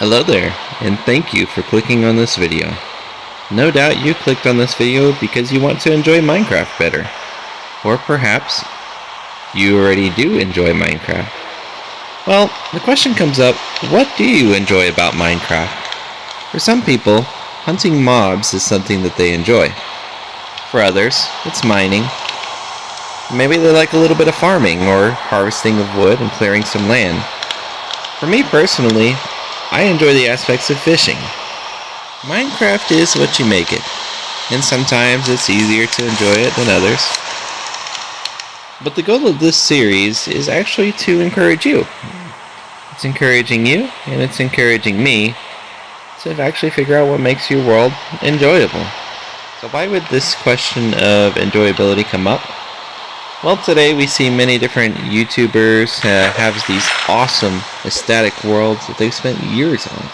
Hello there, and thank you for clicking on this video. No doubt you clicked on this video because you want to enjoy Minecraft better. Or perhaps you already do enjoy Minecraft. Well, the question comes up, what do you enjoy about Minecraft? For some people, hunting mobs is something that they enjoy. For others, it's mining. Maybe they like a little bit of farming or harvesting of wood and clearing some land. For me personally, I enjoy the aspects of fishing. Minecraft is what you make it, and sometimes it's easier to enjoy it than others. But the goal of this series is actually to encourage you. It's encouraging you, and it's encouraging me to actually figure out what makes your world enjoyable. So why would this question of enjoyability come up? Well, today we see many different YouTubers have these awesome aesthetic worlds that they've spent years on.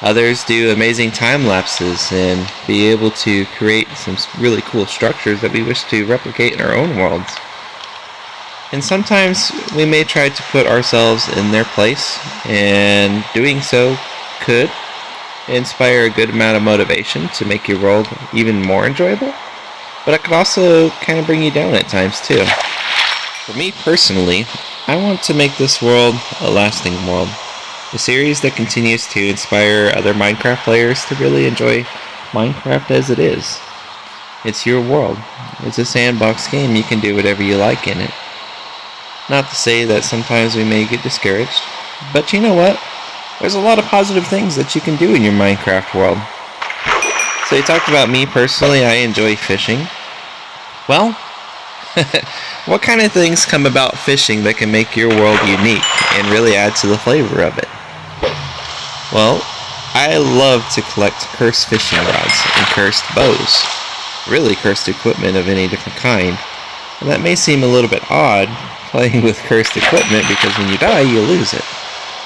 Others do amazing time lapses and be able to create some really cool structures that we wish to replicate in our own worlds. And sometimes we may try to put ourselves in their place, and doing so could inspire a good amount of motivation to make your world even more enjoyable. But it could also kind of bring you down at times too. For me personally, I want to make this world a lasting world. A series that continues to inspire other Minecraft players to really enjoy Minecraft as it is. It's your world. It's a sandbox game. You can do whatever you like in it. Not to say that sometimes we may get discouraged, but you know what? There's a lot of positive things that you can do in your Minecraft world. So you talked about me personally, I enjoy fishing. Well, what kind of things come about fishing that can make your world unique and really add to the flavor of it? Well, I love to collect cursed fishing rods and cursed bows. Really cursed equipment of any different kind. And that may seem a little bit odd, playing with cursed equipment, because when you die, you lose it.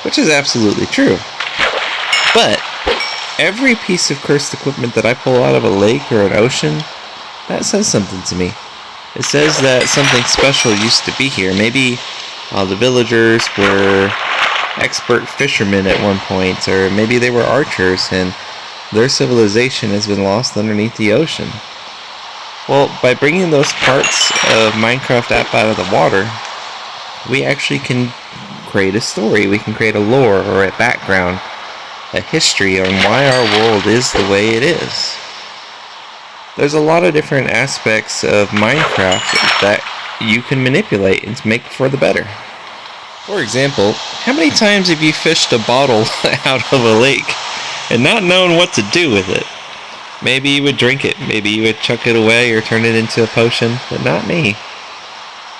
Which is absolutely true. But every piece of cursed equipment that I pull out of a lake or an ocean, that says something to me. It says that something special used to be here. Maybe the villagers were expert fishermen at one point, or maybe they were archers and their civilization has been lost underneath the ocean. Well, by bringing those parts of Minecraft app out of the water, we actually can create a story. We can create a lore or a background, a history on why our world is the way it is. There's a lot of different aspects of Minecraft that you can manipulate and make for the better. For example, how many times have you fished a bottle out of a lake and not known what to do with it? Maybe you would drink it, maybe you would chuck it away or turn it into a potion, but not me.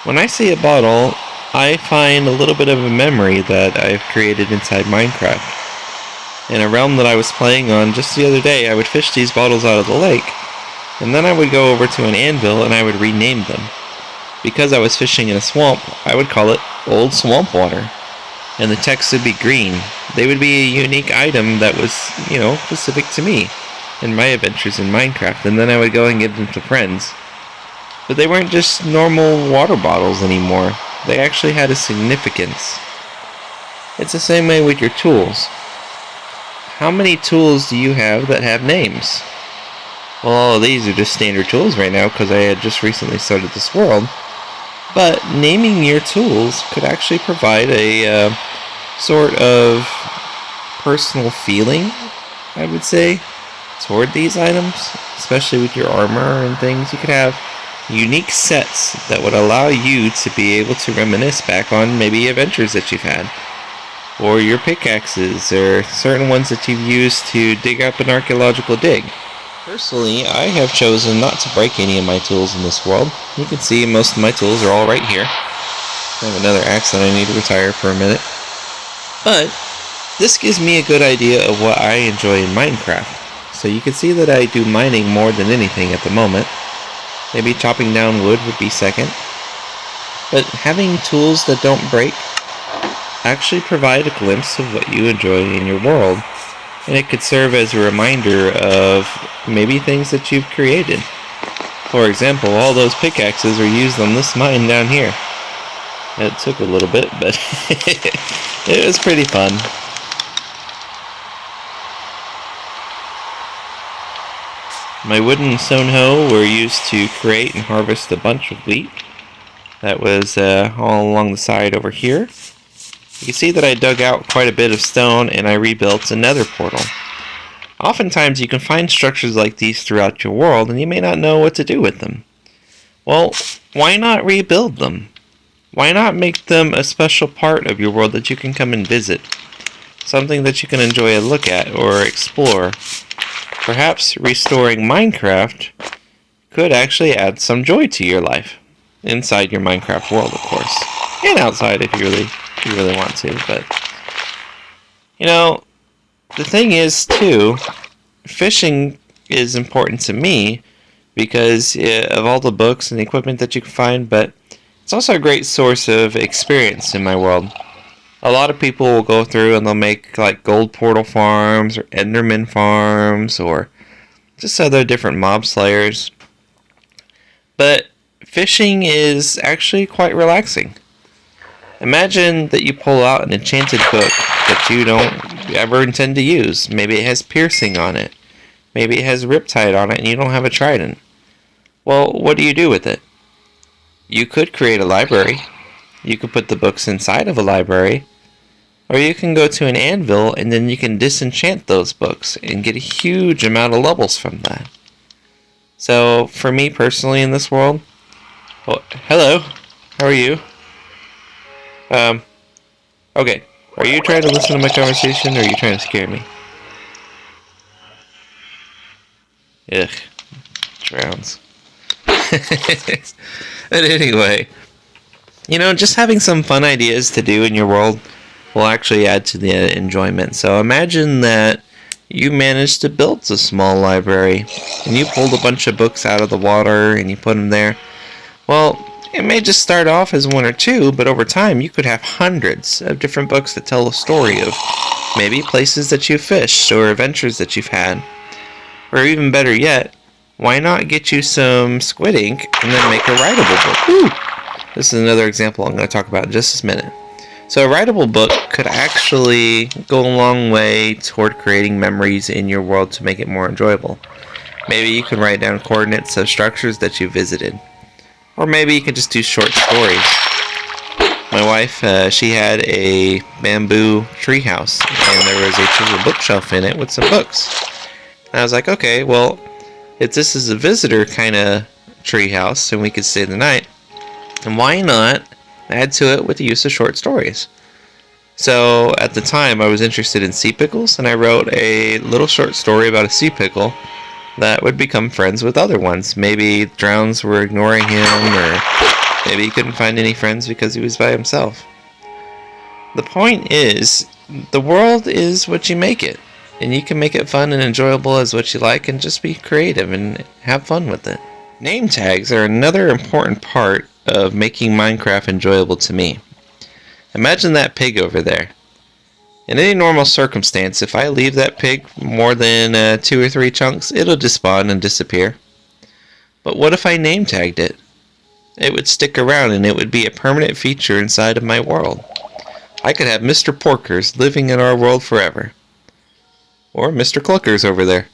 When I see a bottle, I find a little bit of a memory that I've created inside Minecraft. In a realm that I was playing on just the other day, I would fish these bottles out of the lake, and then I would go over to an anvil and I would rename them. Because I was fishing in a swamp, I would call it Old Swamp Water. And the text would be green. They would be a unique item that was, specific to me in my adventures in Minecraft, and then I would go and give them to friends. But they weren't just normal water bottles anymore. They actually had a significance. It's the same way with your tools. How many tools do you have that have names? Well, all of these are just standard tools right now because I had just recently started this world. But naming your tools could actually provide a sort of personal feeling, I would say, toward these items, especially with your armor and things. You could have unique sets that would allow you to be able to reminisce back on maybe adventures that you've had. Or your pickaxes, or certain ones that you've used to dig up an archaeological dig. Personally, I have chosen not to break any of my tools in this world. You can see most of my tools are all right here. I have another axe that I need to retire for a minute. But this gives me a good idea of what I enjoy in Minecraft. So you can see that I do mining more than anything at the moment. Maybe chopping down wood would be second. But having tools that don't break actually provide a glimpse of what you enjoy in your world, and it could serve as a reminder of maybe things that you've created. For example, all those pickaxes are used on this mine down here. It took a little bit, but it was pretty fun. My wood and stone hoe were used to create and harvest a bunch of wheat that was all along the side over here. You can see that I dug out quite a bit of stone and I rebuilt a nether portal. Oftentimes you can find structures like these throughout your world and you may not know what to do with them. Well, why not rebuild them? Why not make them a special part of your world that you can come and visit? Something that you can enjoy a look at or explore. Perhaps restoring Minecraft could actually add some joy to your life. Inside your Minecraft world, of course. And outside if you really want to. But, you know, the thing is, too, fishing is important to me because of all the books and the equipment that you can find, but it's also a great source of experience in my world. A lot of people will go through and they'll make like gold portal farms or enderman farms or just other different mob slayers. But fishing is actually quite relaxing. Imagine that you pull out an enchanted book that you don't ever intend to use. Maybe it has piercing on it. Maybe it has riptide on it and you don't have a trident. Well, what do you do with it? You could create a library. You could put the books inside of a library. Or you can go to an anvil and then you can disenchant those books and get a huge amount of levels from that. So, for me personally in this world... Oh, hello. How are you? Okay. Are you trying to listen to my conversation or are you trying to scare me? Ugh. Drowns. But anyway, you know, just having some fun ideas to do in your world will actually add to the enjoyment. So imagine that you managed to build a small library and you pulled a bunch of books out of the water and you put them there. Well, it may just start off as one or two, but over time you could have hundreds of different books that tell a story of maybe places that you've fished or adventures that you've had. Or even better yet, why not get you some squid ink and then make a writable book? Woo! This is another example I'm going to talk about in just a minute. So a writable book could actually go a long way toward creating memories in your world to make it more enjoyable. Maybe you can write down coordinates of structures that you visited. Or maybe you can just do short stories. My wife, she had a bamboo treehouse and there was a little bookshelf in it with some books. And I was like, okay, well, if this is a visitor kind of treehouse and we could stay the night, then why not add to it with the use of short stories? So at the time I was interested in sea pickles and I wrote a little short story about a sea pickle that would become friends with other ones. Maybe drowns were ignoring him or maybe he couldn't find any friends because he was by himself. The point is, the world is what you make it. And you can make it fun and enjoyable as what you like and just be creative and have fun with it. Name tags are another important part of making Minecraft enjoyable to me. Imagine that pig over there. In any normal circumstance, if I leave that pig more than 2 or 3 chunks, it'll despawn and disappear. But what if I name tagged it? It would stick around and it would be a permanent feature inside of my world. I could have Mr. Porkers living in our world forever. Or Mr. Cluckers over there.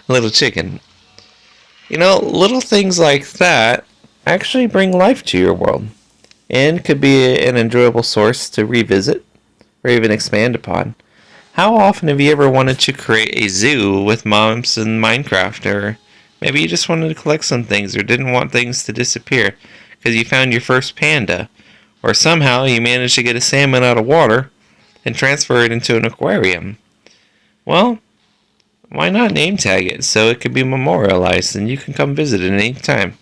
Little chicken. You know, little things like that actually bring life to your world. And could be an enjoyable source to revisit or even expand upon. How often have you ever wanted to create a zoo with mobs in Minecraft? Or maybe you just wanted to collect some things or didn't want things to disappear because you found your first panda. Or somehow you managed to get a salmon out of water and transfer it into an aquarium. Well, why not name tag it so it can be memorialized and you can come visit it any time?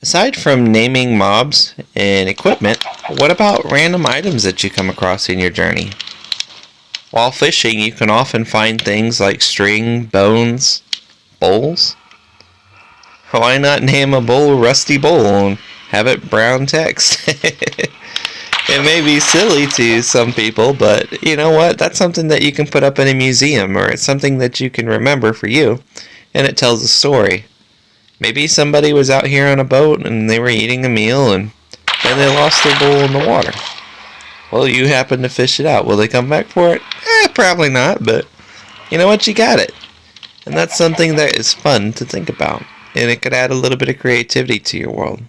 Aside from naming mobs and equipment, what about random items that you come across in your journey? While fishing, you can often find things like string, bones, bowls. Why not name a bowl Rusty Bowl and have it brown text? It may be silly to some people, but you know what? That's something that you can put up in a museum, or it's something that you can remember for you, and it tells a story. Maybe somebody was out here on a boat and they were eating a meal and then they lost their bowl in the water. Well, you happened to fish it out. Will they come back for it? Probably not, but you know what? You got it. And that's something that is fun to think about, and it could add a little bit of creativity to your world.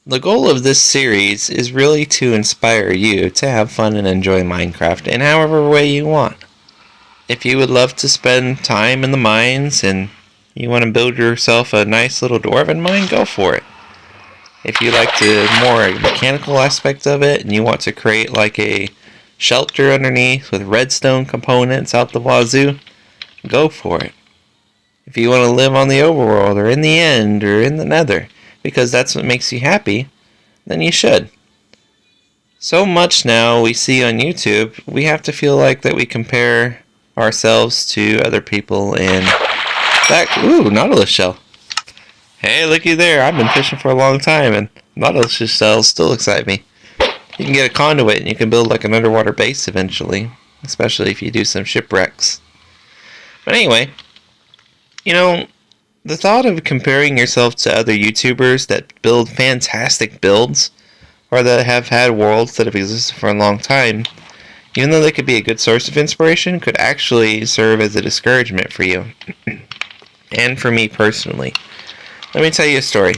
The goal of this series is really to inspire you to have fun and enjoy Minecraft in however way you want. If you would love to spend time in the mines and you want to build yourself a nice little dwarven mine, go for it. If you like the more mechanical aspect of it and you want to create like a shelter underneath with redstone components out the wazoo, go for it. If you want to live on the overworld or in the end or in the nether, because that's what makes you happy, then you should. So much now we see on YouTube, we have to feel like that we compare ourselves to other people and that. Ooh, Nautilus shell. Hey, looky there, I've been fishing for a long time and Nautilus shells still excite me. You can get a conduit and you can build like an underwater base eventually, especially if you do some shipwrecks. But anyway, the thought of comparing yourself to other YouTubers that build fantastic builds, or that have had worlds that have existed for a long time, even though they could be a good source of inspiration, could actually serve as a discouragement for you. And for me personally. Let me tell you a story.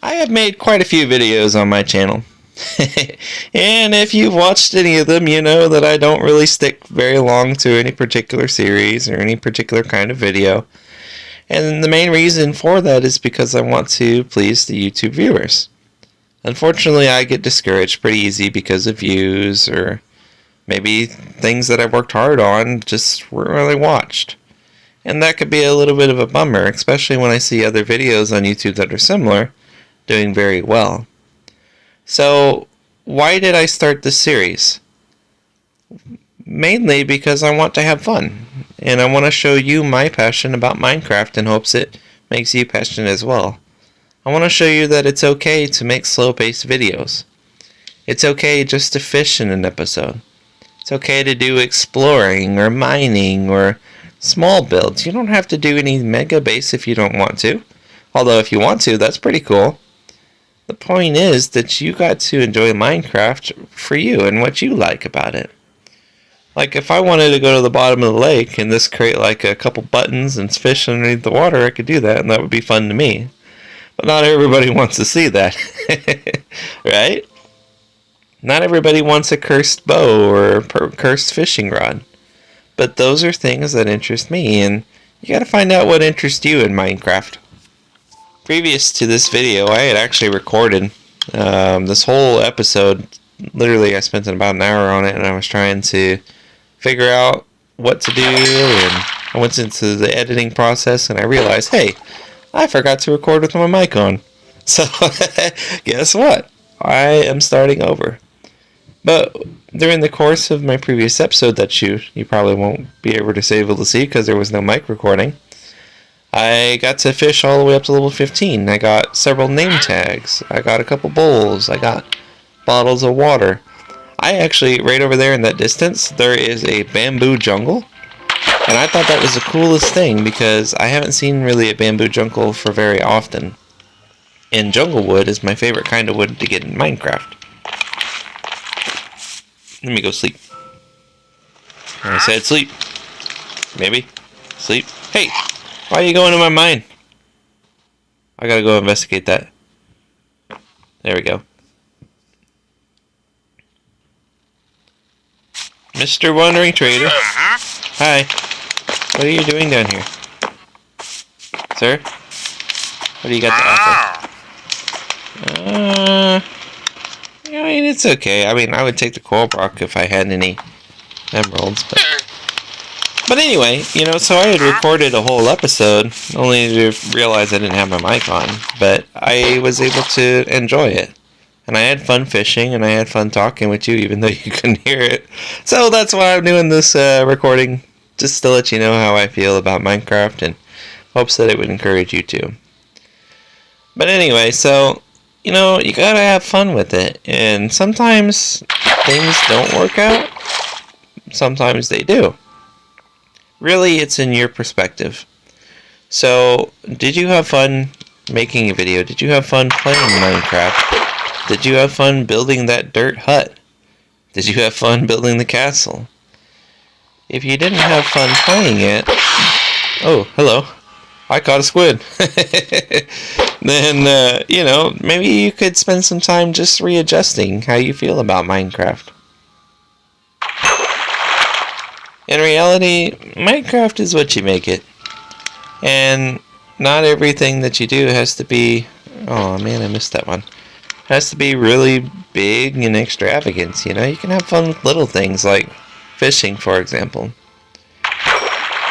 I have made quite a few videos on my channel. And if you've watched any of them, you know that I don't really stick very long to any particular series or any particular kind of video. And the main reason for that is because I want to please the YouTube viewers. Unfortunately, I get discouraged pretty easy because of views, or maybe things that I worked hard on just weren't really watched. And that could be a little bit of a bummer, especially when I see other videos on YouTube that are similar, doing very well. So, why did I start this series? Mainly because I want to have fun. And I want to show you my passion about Minecraft in hopes it makes you passionate as well. I want to show you that it's okay to make slow-paced videos. It's okay just to fish in an episode. It's okay to do exploring or mining or small builds. You don't have to do any mega base if you don't want to. Although if you want to, that's pretty cool. The point is that you got to enjoy Minecraft for you and what you like about it. Like, if I wanted to go to the bottom of the lake and just create like a couple buttons and fish underneath the water, I could do that, and that would be fun to me. But not everybody wants to see that. Right? Not everybody wants a cursed bow or a cursed fishing rod. But those are things that interest me, and you gotta find out what interests you in Minecraft. Previous to this video, I had actually recorded this whole episode. Literally, I spent about an hour on it, and I was trying to figure out what to do, and I went into the editing process, and I realized, hey, I forgot to record with my mic on. So, guess what? I am starting over. But during the course of my previous episode that you probably won't be able to see because there was no mic recording, I got to fish all the way up to level 15. I got several name tags. I got a couple bowls. I got bottles of water. I actually, right over there in that distance, there is a bamboo jungle. And I thought that was the coolest thing because I haven't seen really a bamboo jungle for very often. And jungle wood is my favorite kind of wood to get in Minecraft. Let me go sleep. I said sleep. Maybe. Sleep. Hey! Why are you going to my mine? I gotta go investigate that. There we go. Mr. Wandering Trader. Hi. What are you doing down here? Sir? What do you got to offer? I mean, it's okay. I mean, I would take the coral block if I had any emeralds, but anyway, so I had recorded a whole episode, only to realize I didn't have my mic on, but I was able to enjoy it. And I had fun fishing, and I had fun talking with you, even though you couldn't hear it. So that's why I'm doing this recording, just to let you know how I feel about Minecraft, and hopes that it would encourage you too. But anyway, so, you gotta have fun with it. And sometimes things don't work out. Sometimes they do. Really, it's in your perspective. So, did you have fun making a video? Did you have fun playing Minecraft? Did you have fun building that dirt hut? Did you have fun building the castle? If you didn't have fun playing it, Oh, hello. I caught a squid. Then, you know, maybe you could spend some time just readjusting how you feel about Minecraft. In reality, Minecraft is what you make it. And not everything that you do has to be... Oh man, I missed that one. Has to be really big and extravagant, you know? You can have fun with little things like fishing, for example.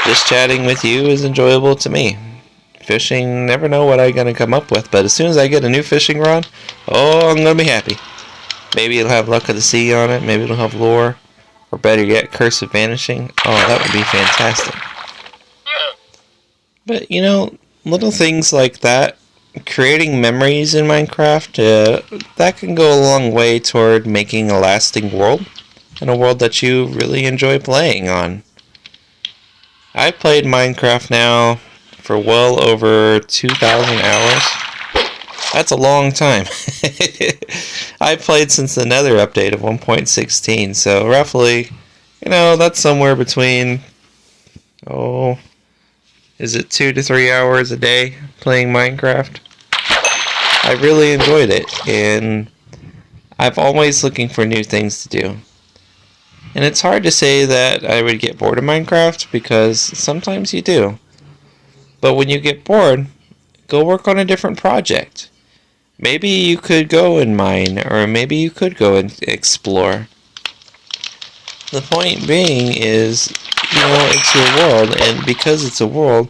Just chatting with you is enjoyable to me. Fishing, never know what I'm going to come up with, but as soon as I get a new fishing rod, oh, I'm going to be happy. Maybe it'll have Luck of the Sea on it, maybe it'll have Lure, or better yet, Curse of Vanishing. Oh, that would be fantastic. But, you know, little things like that, creating memories in Minecraft, that can go a long way toward making a lasting world, and a world that you really enjoy playing on. I've played Minecraft now for well over 2,000 hours. That's a long time. I played since the Nether update of 1.16, so roughly, you know, that's somewhere between, oh, is it 2 to 3 hours a day playing Minecraft? I really enjoyed it, and I'm always looking for new things to do. And it's hard to say that I would get bored of Minecraft, because sometimes you do. But when you get bored, go work on a different project. Maybe you could go and mine, or maybe you could go and explore. The point being is, you know, it's your world, and because it's a world,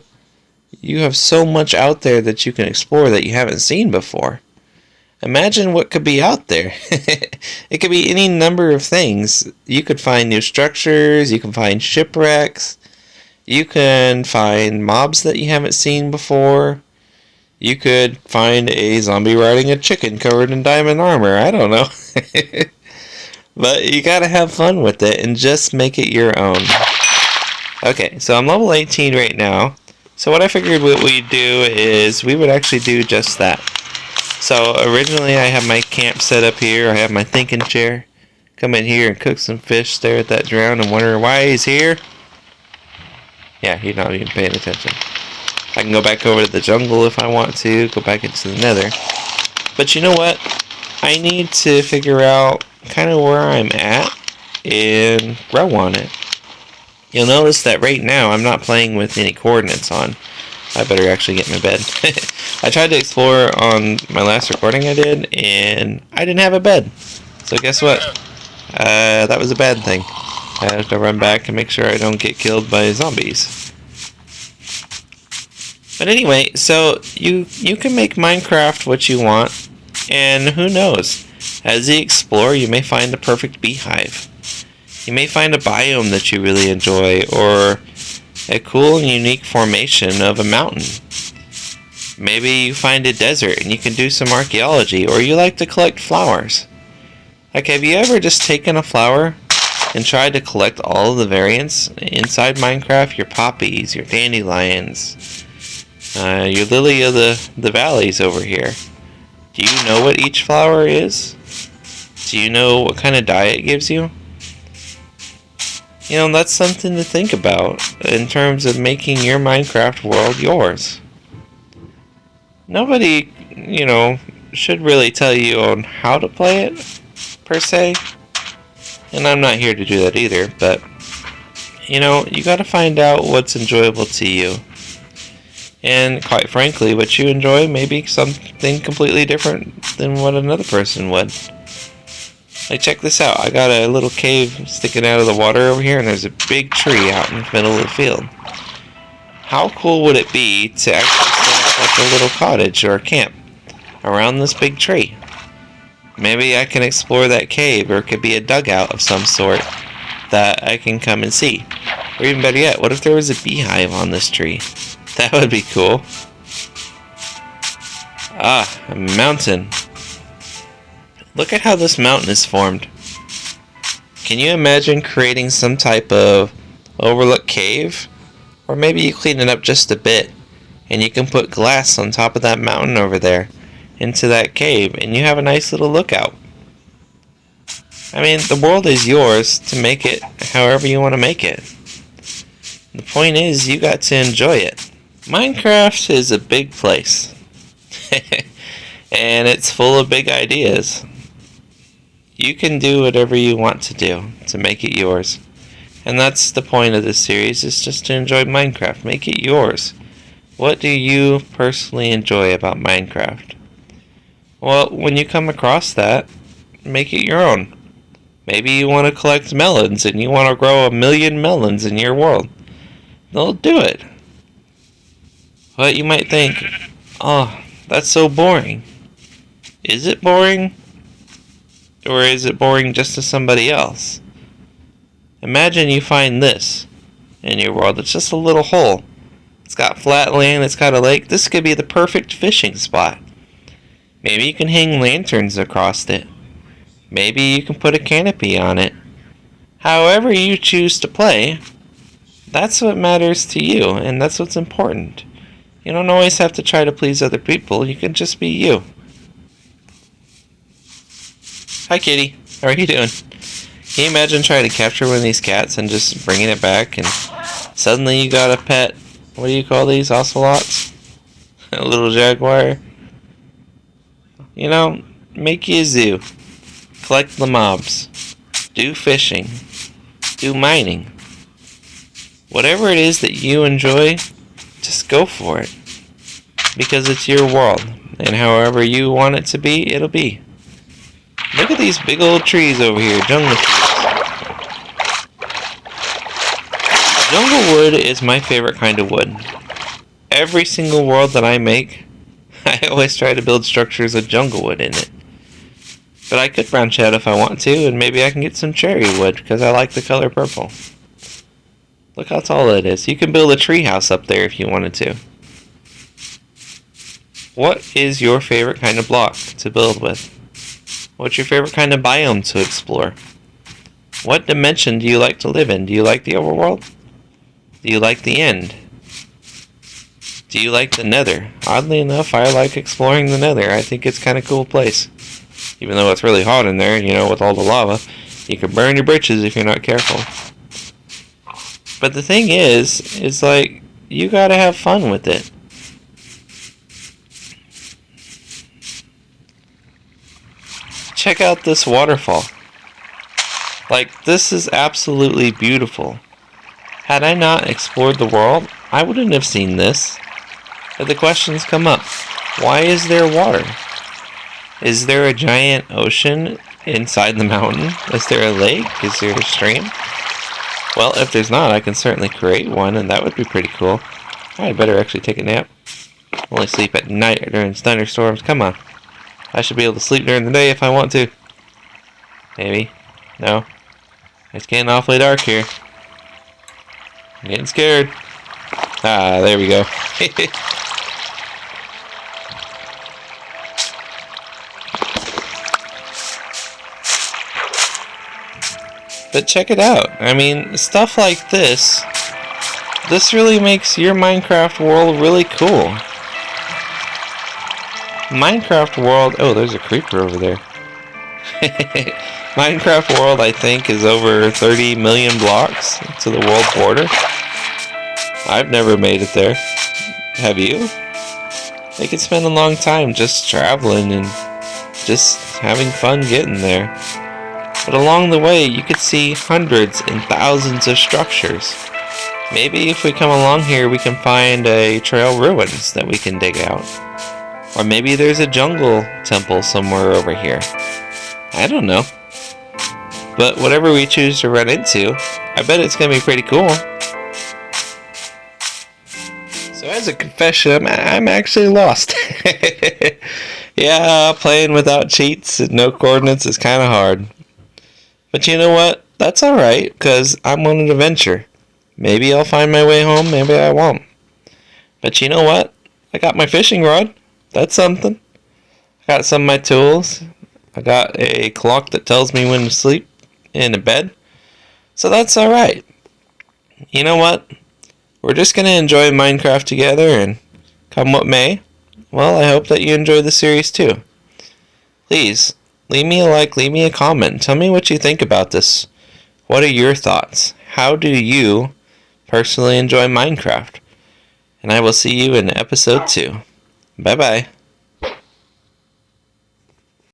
you have so much out there that you can explore that you haven't seen before. Imagine what could be out there. It could be any number of things. You could find new structures, you can find shipwrecks, you can find mobs that you haven't seen before. You could find a zombie riding a chicken covered in diamond armor. I don't know. But you gotta have fun with it and just make it your own. Okay, so I'm level 18 right now. So what I figured what we'd do is we would actually do just that. So originally I have my camp set up here. I have my thinking chair. Come in here and cook some fish, stare at that drown and wonder why he's here. Yeah, he's not even paying attention. I can go back over to the jungle if I want to, go back into the Nether. But you know what? I need to figure out kind of where I'm at and grow on it. You'll notice that right now I'm not playing with any coordinates on. I better actually get in my bed. I tried to explore on my last recording I did, and I didn't have a bed. So guess what? That was a bad thing. I have to run back and make sure I don't get killed by zombies. But anyway, so you can make Minecraft what you want, and who knows? As you explore, you may find the perfect beehive. You may find a biome that you really enjoy, or a cool and unique formation of a mountain. Maybe you find a desert and you can do some archaeology, or you like to collect flowers. Like, have you ever just taken a flower and tried to collect all of the variants inside Minecraft? Your poppies, your dandelions, your lily of the valleys over here. Do you know what each flower is? Do you know what kind of diet it gives you? You know, that's something to think about in terms of making your Minecraft world yours. Nobody, you know, should really tell you on how to play it, per se. And I'm not here to do that either, but, you know, you gotta find out what's enjoyable to you. And quite frankly, what you enjoy may be something completely different than what another person would. Like, check this out. I got a little cave sticking out of the water over here, and there's a big tree out in the middle of the field. How cool would it be to actually set up like a little cottage or a camp around this big tree? Maybe I can explore that cave, or it could be a dugout of some sort that I can come and see. Or even better yet, what if there was a beehive on this tree? That would be cool. Ah, a mountain. Look at how this mountain is formed. Can you imagine creating some type of overlook cave? Or maybe you clean it up just a bit, and you can put glass on top of that mountain over there, into that cave, and you have a nice little lookout. I mean, the world is yours to make it however you want to make it. The point is, you got to enjoy it. Minecraft is a big place. And it's full of big ideas. You can do whatever you want to do to make it yours. And that's the point of this series, is just to enjoy Minecraft. Make it yours. What do you personally enjoy about Minecraft? Well, when you come across that, make it your own. Maybe you want to collect melons and you want to grow 1,000,000 melons in your world. They'll do it. But you might think, oh, that's so boring. Is it boring? Or is it boring just to somebody else? Imagine you find this in your world. It's just a little hole. It's got flat land, it's got a lake. This could be the perfect fishing spot. Maybe you can hang lanterns across it. Maybe you can put a canopy on it. However you choose to play, that's what matters to you, and that's what's important. You don't always have to try to please other people. You can just be you. Hi, kitty. How are you doing? Can you imagine trying to capture one of these cats and just bringing it back, and suddenly you got a pet, what do you call these, ocelots? A little jaguar? You know, make you a zoo. Collect the mobs. Do fishing. Do mining. Whatever it is that you enjoy, just go for it. Because it's your world, and however you want it to be, it'll be. Look at these big old trees over here, jungle trees. Jungle wood is my favorite kind of wood. Every single world that I make, I always try to build structures with jungle wood in it. But I could branch out if I want to, and maybe I can get some cherry wood, because I like the color purple. Look how tall it is. You can build a tree house up there if you wanted to. What is your favorite kind of block to build with? What's your favorite kind of biome to explore? What dimension do you like to live in? Do you like the overworld? Do you like the end? Do you like the nether? Oddly enough, I like exploring the nether. I think it's kind of a cool place. Even though it's really hot in there, you know, with all the lava, you can burn your britches if you're not careful. But the thing is like, you gotta have fun with it. Check out this waterfall. Like, this is absolutely beautiful. Had I not explored the world, I wouldn't have seen this. But the questions come up. Why is there water? Is there a giant ocean inside the mountain? Is there a lake? Is there a stream? Well, if there's not, I can certainly create one, and that would be pretty cool. I better actually take a nap. Only sleep at night during thunderstorms. Come on. I should be able to sleep during the day if I want to. Maybe. No. It's getting awfully dark here. I'm getting scared. Ah, there we go. But check it out. I mean, stuff like this really makes your Minecraft world really cool. Minecraft world... Oh, there's a creeper over there. Minecraft world, I think, is over 30 million blocks to the world border. I've never made it there. Have you? They could spend a long time just traveling and just having fun getting there. But along the way, you could see hundreds and thousands of structures. Maybe if we come along here, we can find a trail ruins that we can dig out. Or maybe there's a jungle temple somewhere over here. I don't know. But whatever we choose to run into, I bet it's going to be pretty cool. So as a confession, I'm actually lost. Yeah, playing without cheats and no coordinates is kind of hard. But you know what? That's alright, because I'm on an adventure. Maybe I'll find my way home, maybe I won't. But you know what? I got my fishing rod. That's something. I got some of my tools. I got a clock that tells me when to sleep in a bed. So that's alright. You know what? We're just going to enjoy Minecraft together, and come what may, well, I hope that you enjoy the series too. Please, leave me a like, leave me a comment. Tell me what you think about this. What are your thoughts? How do you personally enjoy Minecraft. And I will see you in episode 2. Bye bye.